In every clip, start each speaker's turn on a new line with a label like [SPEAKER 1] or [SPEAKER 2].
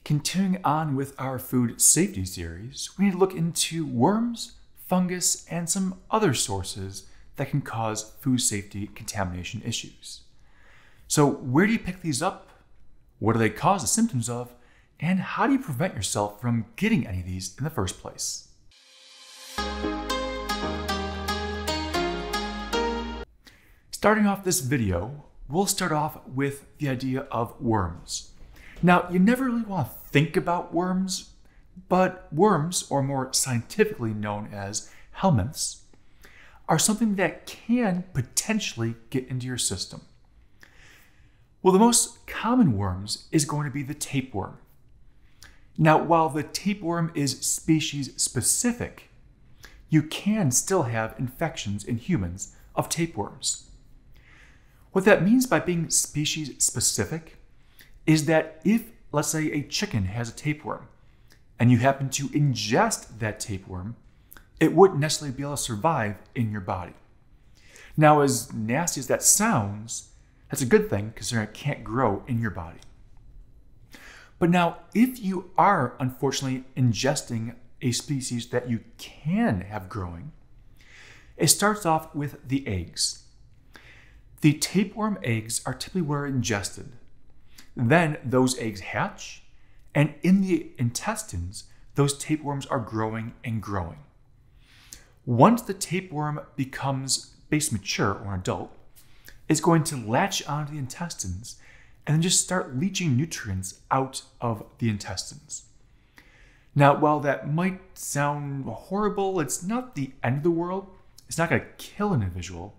[SPEAKER 1] Continuing on with our food safety series, we need to look into worms, fungus, and some other sources that can cause food safety contamination issues. So where do you pick these up? What do they cause the symptoms of? And how do you prevent yourself from getting any of these in the first place? Starting off this video, we'll start off with the idea of worms. Now, you never really want to think about worms, but worms, or more scientifically known as helminths, are something that can potentially get into your system. Well, the most common worms is going to be the tapeworm. Now, while the tapeworm is species specific, you can still have infections in humans of tapeworms. What that means by being species specific is that if, let's say, a chicken has a tapeworm and you happen to ingest that tapeworm, it wouldn't necessarily be able to survive in your body. Now, as nasty as that sounds, that's a good thing considering it can't grow in your body. But now, if you are unfortunately ingesting a species that you can have growing, it starts off with the eggs. The tapeworm eggs are typically where ingested. Then those eggs hatch, and in the intestines, those tapeworms are growing and growing. Once the tapeworm becomes basically mature or an adult, it's going to latch onto the intestines and then just start leaching nutrients out of the intestines. Now, while that might sound horrible, it's not the end of the world. It's not going to kill an individual,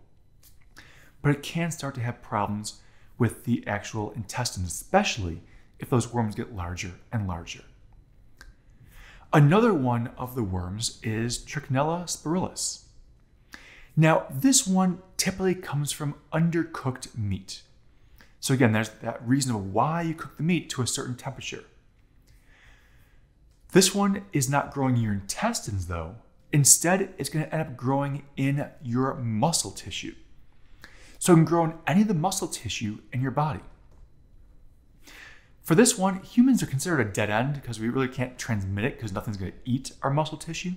[SPEAKER 1] but it can start to have problems with the actual intestines, especially if those worms get larger and larger. Another one of the worms is Trichinella spiralis. Now, this one typically comes from undercooked meat. So again, there's that reason of why you cook the meat to a certain temperature. This one is not growing in your intestines though. Instead, it's going to end up growing in your muscle tissue. So it can grow in any of the muscle tissue in your body. For this one, humans are considered a dead end because we really can't transmit it because nothing's going to eat our muscle tissue.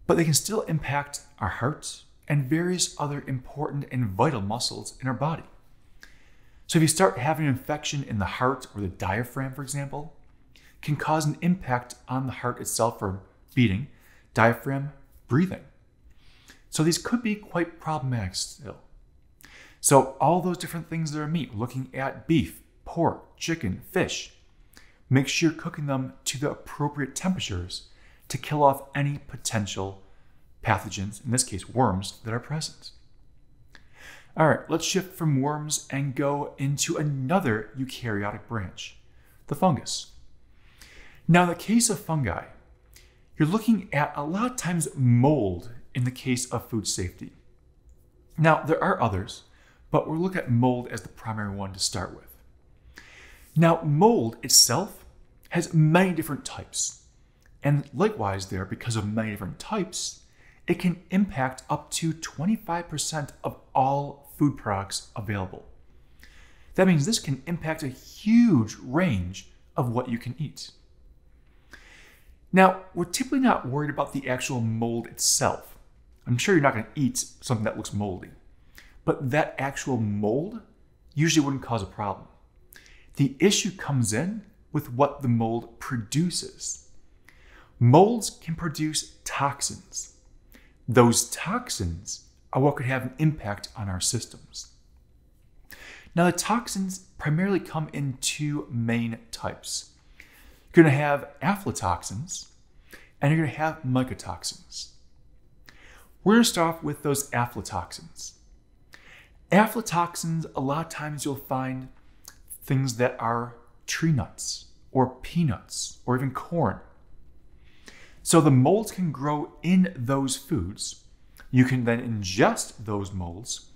[SPEAKER 1] But they can still impact our heart and various other important and vital muscles in our body. So if you start having an infection in the heart or the diaphragm, for example, it can cause an impact on the heart itself for beating, diaphragm, breathing. So these could be quite problematic still. So all those different things that are meat, looking at beef, pork, chicken, fish, make sure you're cooking them to the appropriate temperatures to kill off any potential pathogens, in this case worms, that are present. All right, let's shift from worms and go into another eukaryotic branch, the fungus. Now, in the case of fungi, you're looking at a lot of times mold in the case of food safety. Now, there are others, but we'll look at mold as the primary one to start with. Now, mold itself has many different types. And likewise there, because of many different types, it can impact up to 25% of all food products available. That means this can impact a huge range of what you can eat. Now, we're typically not worried about the actual mold itself. I'm sure you're not going to eat something that looks moldy, but that actual mold usually wouldn't cause a problem. The issue comes in with what the mold produces. Molds can produce toxins. Those toxins are what could have an impact on our systems. Now, the toxins primarily come in two main types. You're going to have aflatoxins and you're going to have mycotoxins. We're going to start off with those aflatoxins. Aflatoxins, a lot of times you'll find things that are tree nuts or peanuts or even corn. So the molds can grow in those foods. You can then ingest those molds,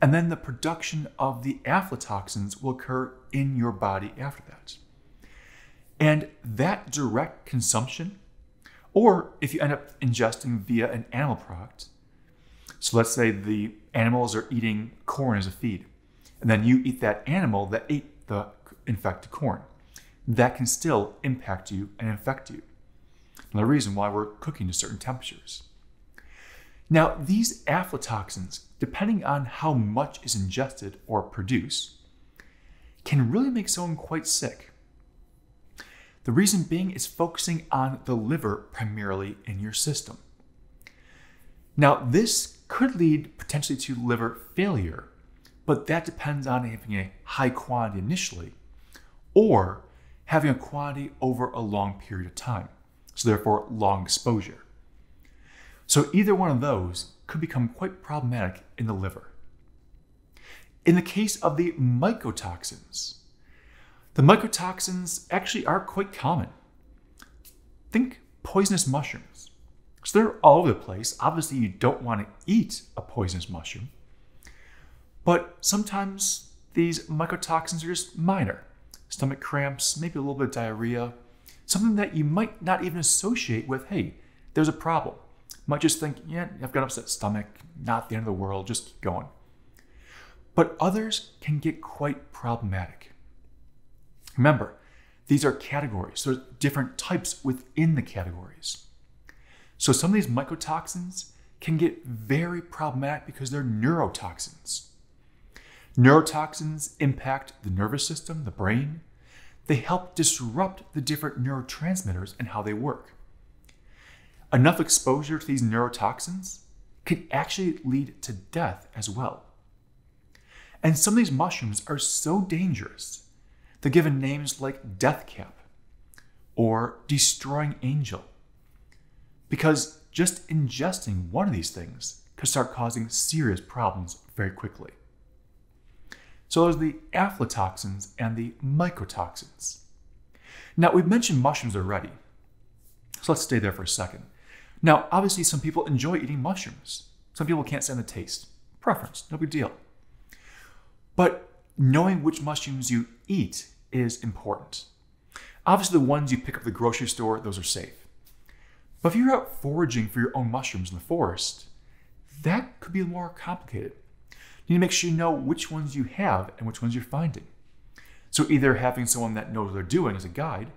[SPEAKER 1] and then the production of the aflatoxins will occur in your body after that. And that direct consumption, or if you end up ingesting via an animal product, so let's say the animals are eating corn as a feed, and then you eat that animal that ate the infected corn. that can still impact you and infect you. Another reason why we're cooking to certain temperatures. Now, these aflatoxins, depending on how much is ingested or produced, can really make someone quite sick. The reason being is focusing on the liver primarily in your system. Now, this could lead potentially to liver failure, but that depends on having a high quantity initially or having a quantity over a long period of time, so therefore long exposure. So either one of those could become quite problematic in the liver. In the case of the mycotoxins actually are quite common. Think poisonous mushrooms. So they're all over the place. Obviously, you don't want to eat a poisonous mushroom, but sometimes these mycotoxins are just minor. Stomach cramps, maybe a little bit of diarrhea, something that you might not even associate with, hey, there's a problem. You might just think, yeah, I've got an upset stomach, not the end of the world, just keep going. But others can get quite problematic. Remember, these are categories, so there's different types within the categories. So some of these mycotoxins can get very problematic because they're neurotoxins. Neurotoxins impact the nervous system, the brain. They help disrupt the different neurotransmitters and how they work. Enough exposure to these neurotoxins could actually lead to death as well. And some of these mushrooms are so dangerous, they're given names like death cap or destroying angel, because just ingesting one of these things could start causing serious problems very quickly. So those are the aflatoxins and the mycotoxins. Now, we've mentioned mushrooms already, so let's stay there for a second. Now, obviously, some people enjoy eating mushrooms. Some people can't stand the taste. Preference, no big deal. But knowing which mushrooms you eat is important. Obviously, the ones you pick up at the grocery store, those are safe. But if you're out foraging for your own mushrooms in the forest, that could be more complicated. You need to make sure you know which ones you have and which ones you're finding. So either having someone that knows what they're doing as a guide,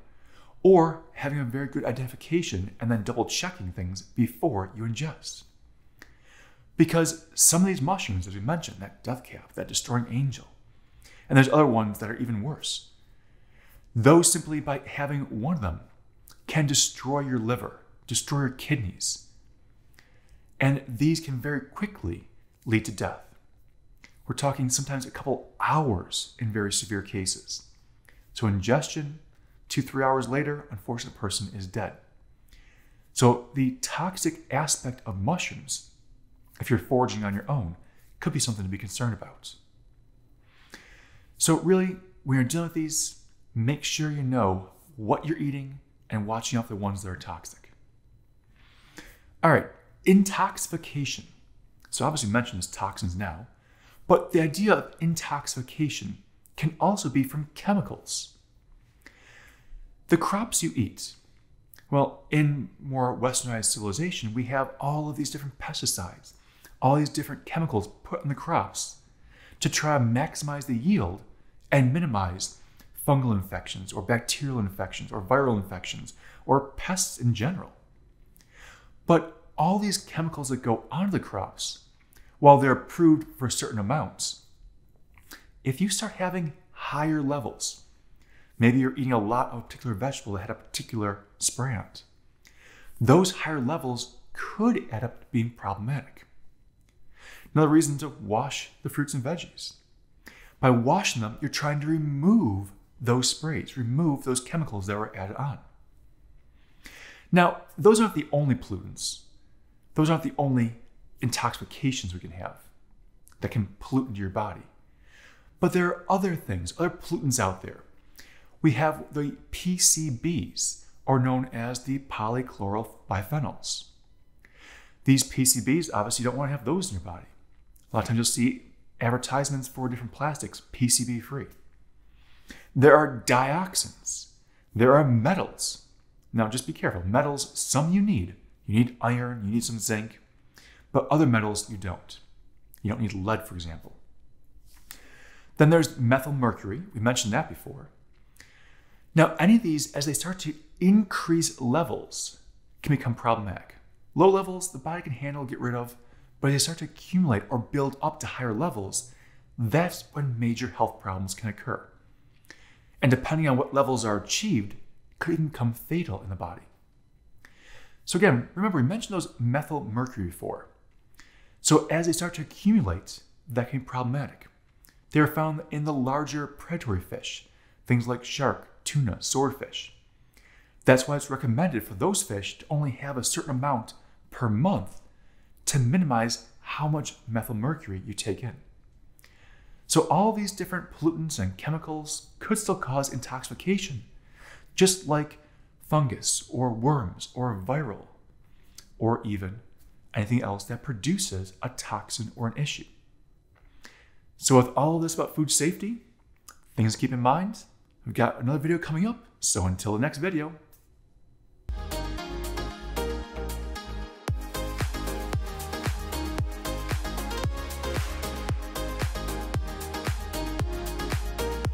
[SPEAKER 1] or having a very good identification and then double checking things before you ingest. Because some of these mushrooms, as we mentioned, that death cap, that destroying angel, and there's other ones that are even worse. Those simply by having one of them can destroy your liver, destroy your kidneys. And these can very quickly lead to death. We're talking sometimes a couple hours in very severe cases. So ingestion, 2-3 hours later, unfortunately, the person is dead. So the toxic aspect of mushrooms, if you're foraging on your own, could be something to be concerned about. So really, when you're dealing with these, make sure you know what you're eating and watching out for the ones that are toxic. All right, intoxication. So obviously mentioned as toxins now, but the idea of intoxication can also be from chemicals. The crops you eat. Well, in more westernized civilization, we have all of these different pesticides, all these different chemicals put on the crops to try to maximize the yield and minimize fungal infections or bacterial infections or viral infections or pests in general. But all these chemicals that go onto the crops, while they're approved for certain amounts, if you start having higher levels, maybe you're eating a lot of a particular vegetable that had a particular spray on it, those higher levels could add up to being problematic. Another reason to wash the fruits and veggies. By washing them, you're trying to remove those sprays, remove those chemicals that were added on. Now, those aren't the only pollutants. Those aren't the only intoxications we can have that can pollute into your body. But there are other things, other pollutants out there. We have the PCBs, or known as the polychlorobiphenyls. These PCBs, obviously you don't want to have those in your body. A lot of times you'll see advertisements for different plastics, PCB free. There are dioxins. There are metals. Now just be careful. Metals, some you need. You need iron, you need some zinc, but other metals you don't. You don't need lead, for example. Then there's methyl mercury. We mentioned that before. Now, any of these, as they start to increase levels, can become problematic. Low levels, the body can handle, get rid of, but as they start to accumulate or build up to higher levels, that's when major health problems can occur. And depending on what levels are achieved, could even become fatal in the body. So again, remember we mentioned those methyl mercury before. So as they start to accumulate, that can be problematic. They are found in the larger predatory fish, things like shark, tuna, swordfish. That's why it's recommended for those fish to only have a certain amount per month to minimize how much methyl mercury you take in. So all these different pollutants and chemicals could still cause intoxication, just like fungus or worms or viral, or even anything else that produces a toxin or an issue. So with all of this about food safety, things to keep in mind, we've got another video coming up. So until the next video,